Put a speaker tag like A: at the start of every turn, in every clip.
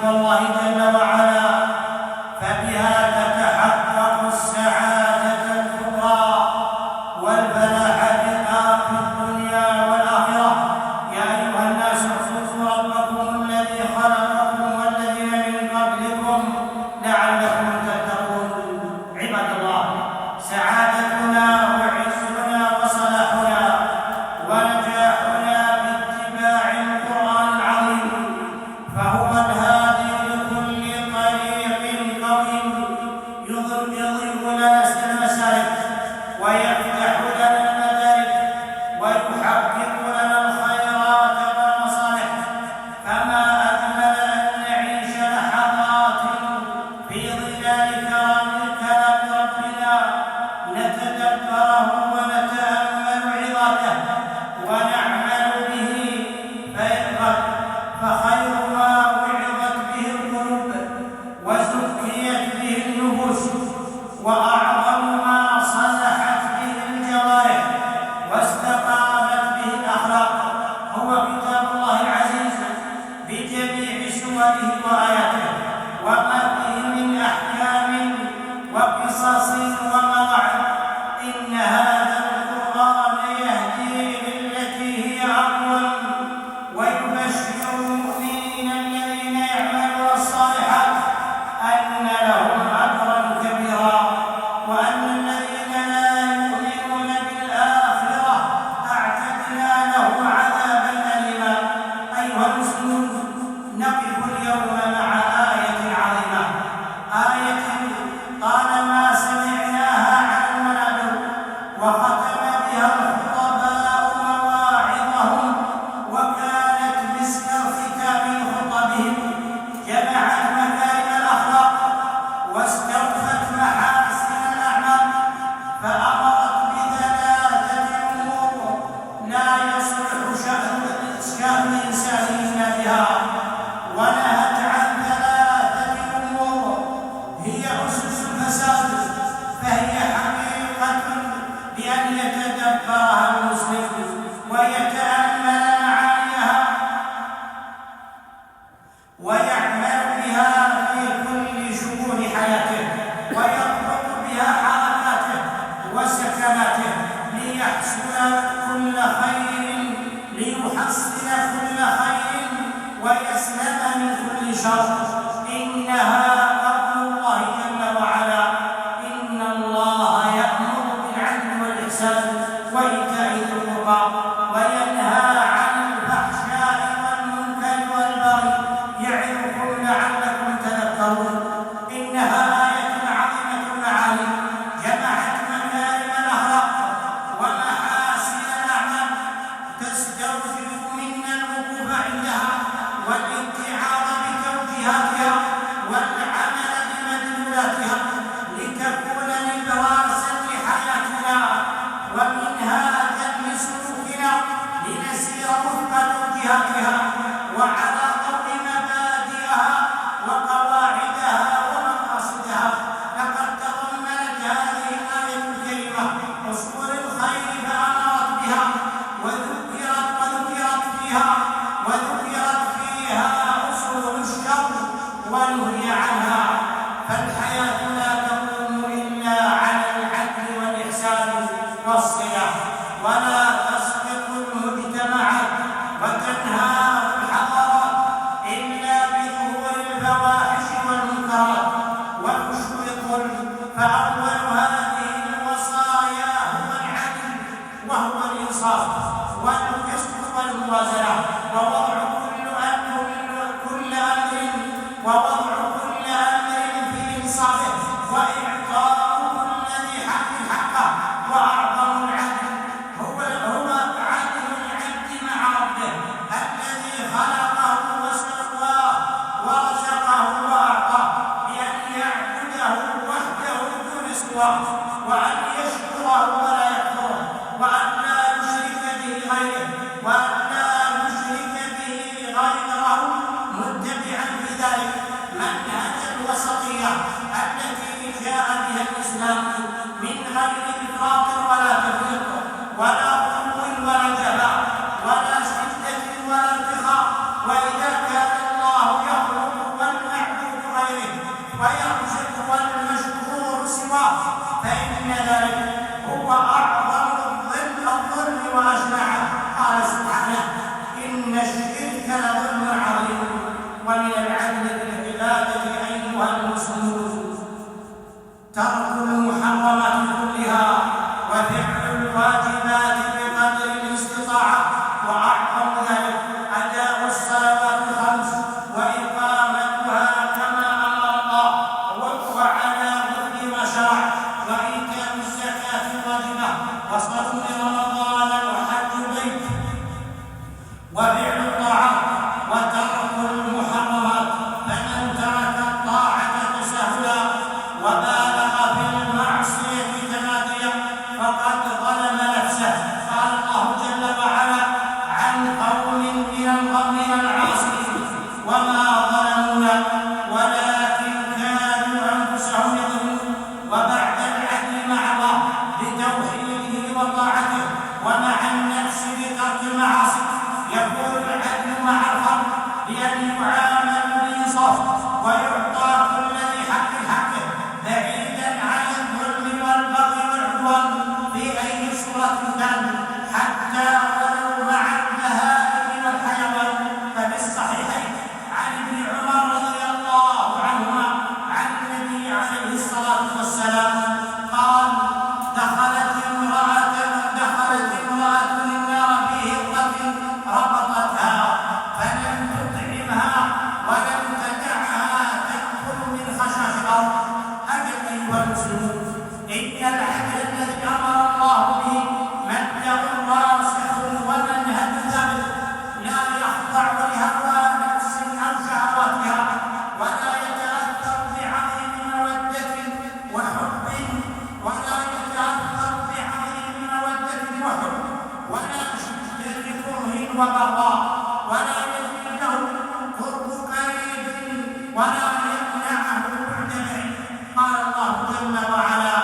A: تقوى الله جل وعلا، فبها تتحقق السعادة الكبرى والفلاح في الدنيا والآخرة. يا أيها الناس اعبدوا ربكم الذي خلقكم والذين من قبلكم لعلكم تتقون. عباد الله، سعادتنا وعزنا وصلاحنا ونجاحنا باتباع القرآن العظيم، فهو الهادي لكل طريق قويم يضيء لنا المسالك ويفتح لنا المدارك ويحقق لنا الخيرات والمصالح. فما أجمل أن نعيش لحظات في ظلال كلام ربنا نتدبره ونتأمل عظاته ونعمل به، فخير ما وعظت به القلوب وزكيت به النفوس، وأعظم ما صلحت به الجوارح واستقامت به الأخلاق هو كتاب الله العزيز بجميع سوره وآياته، وما فيه من أحكام وقصص ومواعظ. إن هذا القرآن يهدي للتي هي أقوم ويبشر المؤمنين الذين يعملون الصالحات أن لهم أجرا كبيرا، وأن الذين لا يؤمنون بالآخرة أعتدنا لهم عذابا أليما. أيها المسلمون، نقف اليوم مع آية عظيمة، آية طالما سمعناها على المنابر وختم بها الخطباء مواعظهم، وكانت مسك الختام لخطبهم، جمعت مكارم الأخلاق واستوفت محاسن الأعمال، فأمرت بثلاثة أمور لا يصلح شأن الإنسان إلا بها، ونهت عن ثلاثة أمور هي أسس الفساد، فهي حقيقة بأن يتدبرها المسلم ويتأمل معانيها ويعمل بها في كل شؤون حياته ويضبط بها حركاته وسكناته ليحصل كل خير ويسلم من كل شر. إنها قول الله جل وعلا: إن الله يأمر بالعدل والإحسان وإيتاء ذي القربى وينهى عن الفحشاء والمنكر والبغي يعظكم لعلكم تذكرون. إنها آية عظيمة المعاني، جمعت مكارم الأخلاق ومحاسن الأعمال، تستوجب منا الوقوف عندها والاتعاظ بتوجيهاتها والعمل بمدلولاتها لتكون نبراسا لحياتنا ومنهاجا لسلوكنا لنسير وفق توجيهاتها وعلى ضوء مبادئها وقواعدها ومقاصدها. لقد تضمنت هذه الآية الكريمة أصول الخير فأمرت بها وذكرت فيها أصول الشر ونهي عنها. فالحياة لا تقوم إلا على العدل والإحسان والصلة، ولا تسقط المجتمعات وتنهار الحضارات إلا بظهور الفواحش والمنكرات وفشو الظلم. فأول هذه الوصايا هو العدل وهو الإنصاف والقسط والموازنة، ووضع كل أمر في إنصافه وإعطاء كل ذي حق حقه. وأعظم العدل هو عدل العبد مع ربه الذي خلقه وسواه ورزقه وأعطاه، بأن يعبده وحده دون سواه، وأن يشكره ولا يكفره، وأن لا يشرك به غيره متبعا في ذلك ويرزق المشكور سواه، فإن ذلك هو أعظم الظلم وأجمعه. قال سبحانه: إن الشرك لظلم عظيم. ومن العدل بالعبادة أيها المسلمون ترك المحرمات كلها وفعل الواجبات بقدر الاستطاعة، وأعظم ذلك أداء الصلوات الخمس وإقامتها كما أمر الله وعلى وفق ما شرع، وإيتاء الزكاة الواجبة، وصوم رمضان وحج البيت، وفعل الطاعات وترك المحرمات. فمن ترك الطاعة تساهلا وبالغ في المعصية تماديا فقد ظلم نفسه. قال الله جل وعلا عن قوم من العاصين: وما ظلمونا ولكن كانوا أنفسهم يظلمون. وبعد العدل مع الله بتوحيده وطاعته ومع النفس بترك المعاصي يكون العدل مع الخلق بأن يعامل بإنصاف ويعطى كل ذي حق حقه، بعيدا عن الظلم والبغي والعدوان في أي صورة كان، حتى ولو مع البهائم والحيوان. فبالصحيحين عن ابن عمر رضي الله عنهما عن النبي عليه الصلاة والسلام قال: دخلت امرأة النار في هرة ربطتها فلم تطعمها ولم تدعها تأكل من خشاش الأرض. أجل أيها المسلمون، إن العدل الذي أمر الله به مبدأ راسخ ومنهج ثابت لا يخضع لهوى نفس أو شهواتها، ولا يتأثر بعظيم مودة وحب، ولا شدة كره وبغضاء، ولا يجري له قرب قريب ولا يمنعه بعد بعيد. قال الله جل وعلا: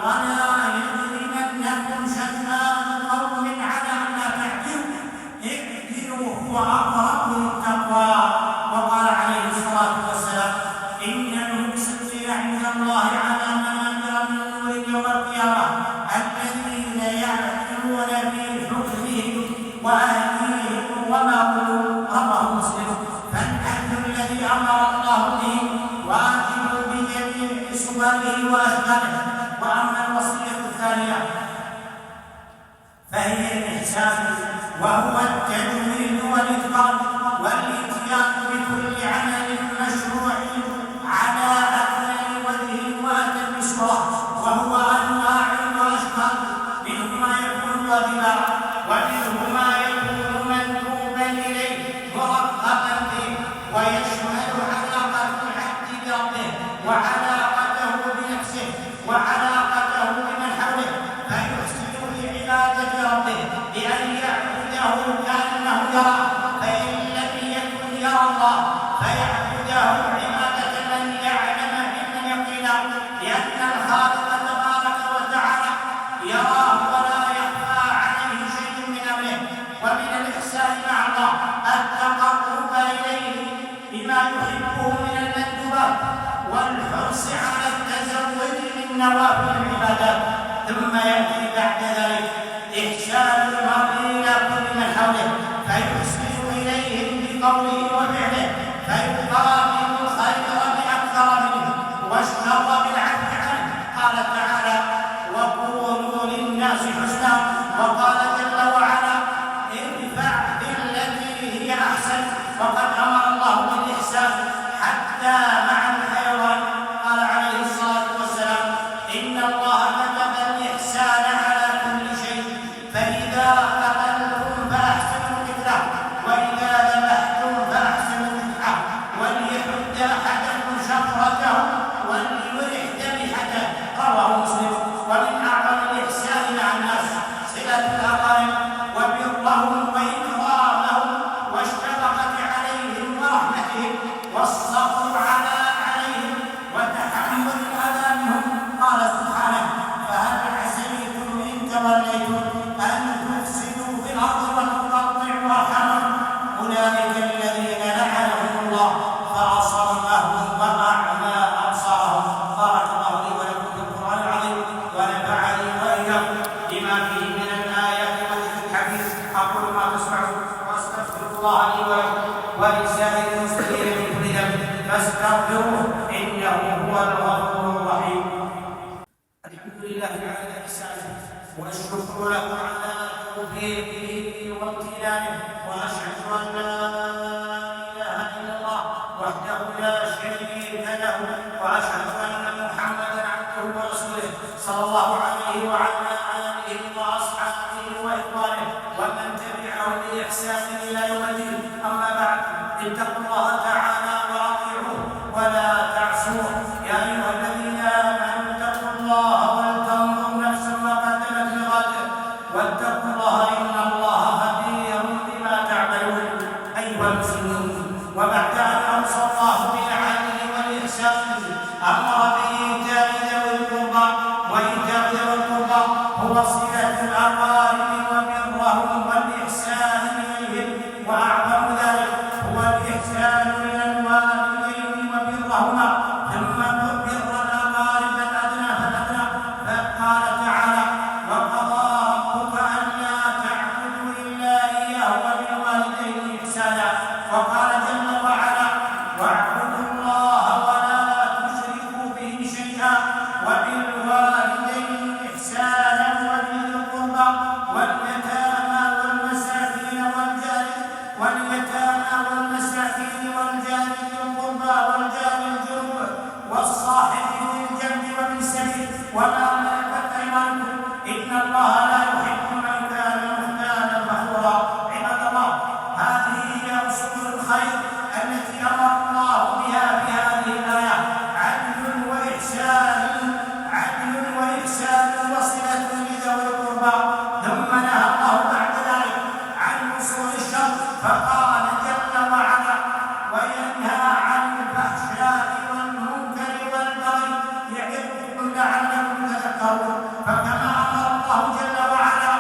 A: ولا يجرمنكم شنآن قوم على ألا تعدلوا اعدلوا هو أقرب للتقوى. وقال عليه الصلاة والسلام: إن المقسطين عند الله على منابر من نور يوم القيامة الذين يعدلون في حكمهم وأهليهم وما قلوا. رواه مسلم. فالعدل الذي أمر الله به واجب بجميع صوره وأشكاله. وأما الوصية الثانية فهي الإحسان، وهو التجويد والإتقان والإتيان بكل عمل مشروع على أكمل وجه وأتم صورة، وهو أنواع وأشكال، منه ما يكون واجبا ومنه ما يكون مندوبا إليه مرغبا فيه، ويشمل علاقة العبد بربه وعلاقته بنفسه وعلاقته بمن حوله، فيحسن بعبادة ربه بأن يعبده كأنه يرى، فإن لم يكن يرى الله فيعبده عبادة من يعلم علما يقينا، لأن الخالق تبارك وتعالى يراه ولا يخفى عليه شيء من أمره. ومن الإحسان مع الله التقرب إليه بما يحبه من المندوبات والحرص على التزود من نوافل العبادات. ثم يأتي بعد ذلك إحسان المرء إلى كل من حوله فيحسن إليهم بقوله وفعله، فيقابل الخير بأكثر منه والشر بالعفو عنه. قال تعالى: وقولوا للناس حسنا. وقال جل وعلا: ادفع بالتي هي أحسن. وقد أمر الله بالإحسان حتى مع الحيوان. قال عليه الصلاة والسلام: إن الله كتب الإحسان على كل شيء، فإذا قتلتم فأحسنوا القتلة، وإذا ذبحتم فأحسنوا الذبحة، وليحد أحدكم شفرته وليرح ذبيحته. رواه مسلم. ومن أعظم الإحسان مع الناس صلة الأقارب وبرهم وإكرامهم والشفقة عليهم ورحمتهم والصبر عليهم وتحمل الأذى منهم. قال سبحانه: فهل عسيتم إن توليتم أن تفسدوا في الأرض وتقطعوا أرحامكم أولئك الذين لعنهم الله فأصمهم فاستغفروه إنه هو الغفور الرحيم. الحمد لله على إحسانه والشكر له على توفيقه وامتنانه، وأشهد أن لا إله إلا الله وحده لا شريك له، وأشهد أن محمدا عبده ورسوله صلى الله عليه وعلى آله وأصحابه وإخوانه ومن تبعهم بإحسان إلى يوم الدين. أما بعد، اتقوا الله تعالى وأطيعوه ولا تعصوه. يا أيها الذين آمنوا اتقوا الله ولتنظر نفس ما قدمت لغد واتقوا الله إن الله خبير بما تعملون. أيها المسلمون، وبعد أن أوصى الله بالعدل والإحسان أمر بإيتاء ذوي القربى، وإيتاء ذوي القربى هو صلة الأقارب وبرهم والإحسان إليهم، وأعظم ذلك هو الإحسان إلى الوالدين وبرهما، ثم بر الأقارب الأدنى فالأدنى. فقال تعالى: وقضى ربك ألا تعبدوا إلا إياه وبالوالدين إحسانا. وقال جل وعلا: واعبدوا الله ولا تشركوا به شيئا وبالوالدين إحسانا وذي القربى واليتامى والمساكين والجار ذي القربى والجار الجنب والصاحب بالجنب وابن السبيل وما ملكت أيمانكم إن الله لا يحب من كان مختالا فخورا. عباد الله، هذه هي أصول الخير التي أمر الله بها في هذه الآية: عدل وإحسان وصلة لذوي القربى. ثم نهى الله بعد ذلك عن وصول الشر، فقال جل وعلا: وينهى عن الفحشاء والمنكر والبغي يعظكم لعلكم تذكرون. فكما أمر الله جل وعلا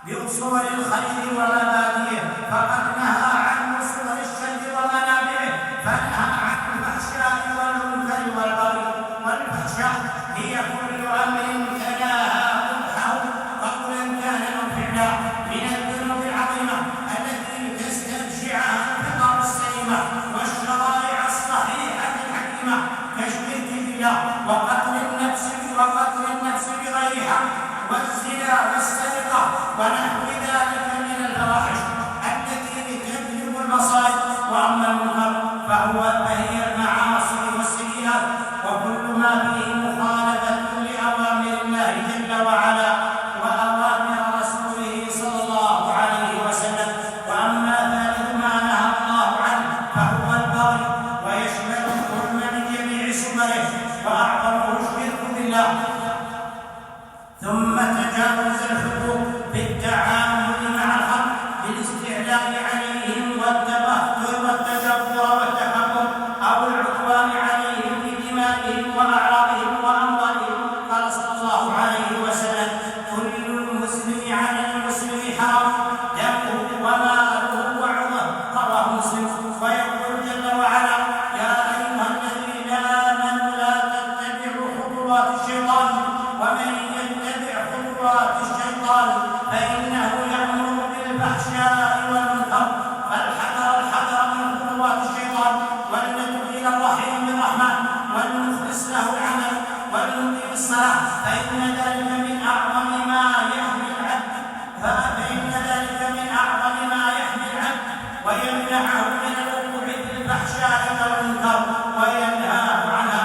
A: بأصول الخير ومبادئه، فقد نهى عن وصول الشر ومنابعه، فنهى عن الفحشاء والمنكر والبغي. والفحشاء هي كل أمر تناهى قبحه قولا كان أو فعلا من الذنوب العظيمة التي تستبشعها الفطر السليمة والشرائع الصحيحة الحكيمة، كالشرك بالله وقتل النفس بغير حق والزنا والسرقة ونحو ذلك من الفواحش التي تجلب المصائب. وأما المنكر فهي المعاصي والسيئات وكل ما فيه مخالفة لأوامر الله جل وعلا وأوامر رسوله صلى الله عليه وسلم. وأما ثالث ما نهى الله عنه فهو البغي، ويشمل الظلم بجميع صوره، وأعظمه الشرك بالله. ثم تجاوز الحدود بالتعامل مع الخلق بالاستعلاء عليهم والتبختر والتجبر والتكبر أو العدوان عليهم بدمائهم وأعراضهم وأموالهم. قال صلى الله عليه وسلم: كل المسلم على المسلم حرام دمه وماله وعرضه. رواه مسلم. ويقول جل وعلا: يا أيها الذين آمنوا لا تتبعوا خطوات الشيطان ومن يتبع خطوات الشيطان فإنه يأمر بالفحشاء والمنكر. فالحذر من خطوات الشيطان، والندعو إلى الرحيم بالرحمن والمخلص له العمل والمقيم الصلاة، فإن ذلك من أعظم ما يحمي العبد ويمنعه من الوقوع في الفحشاء والمنكر وينهاه عنها.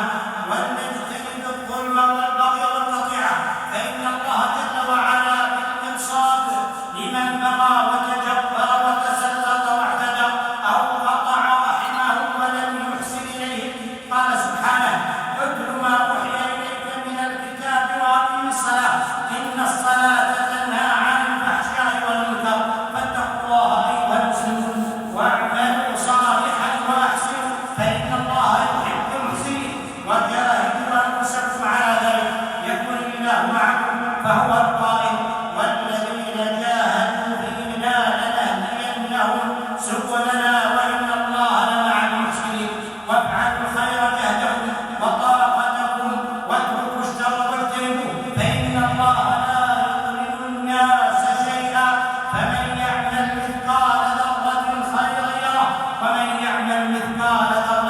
A: ولنجتنب الظلم والبغي والقطيعة، فإن الله جل وعلا بالمرصاد لمن بغى وتجبر وتسلط واعتدى أو قطع رحمه ولم يحسن إليه. قال سبحانه: اتل ما أوحي إليك من الكتاب وأقم الصلاة إن الصلاة تنهى عن الفحشاء والمنكر. فاتقوا الله أيها المسلمون واعملوا صالحا وأحسنوا فإن الله يحب المحسنين، وجاهدوا أنفسكم على ذلك يكن الله معكم. فهو القائل: والذين جاهدوا فينا لنهدينهم سبلنا وإن الله لمع المحسنين. وافعلوا الخير جهدكم وطاقتكم واتركوا الشر واجتنبوه، فإن الله لا يظلم الناس شيئا. فمن يعمل مثقال ذرة خيرا يره ومن يعمل مثقال ذرة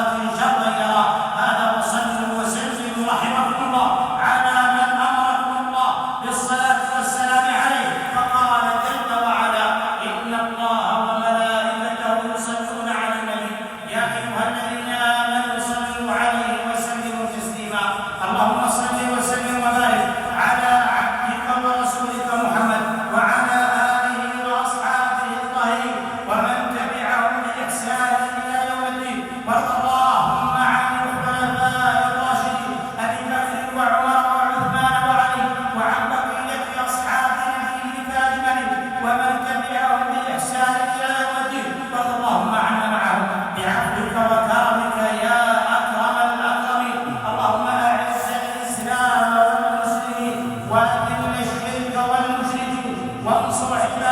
A: حين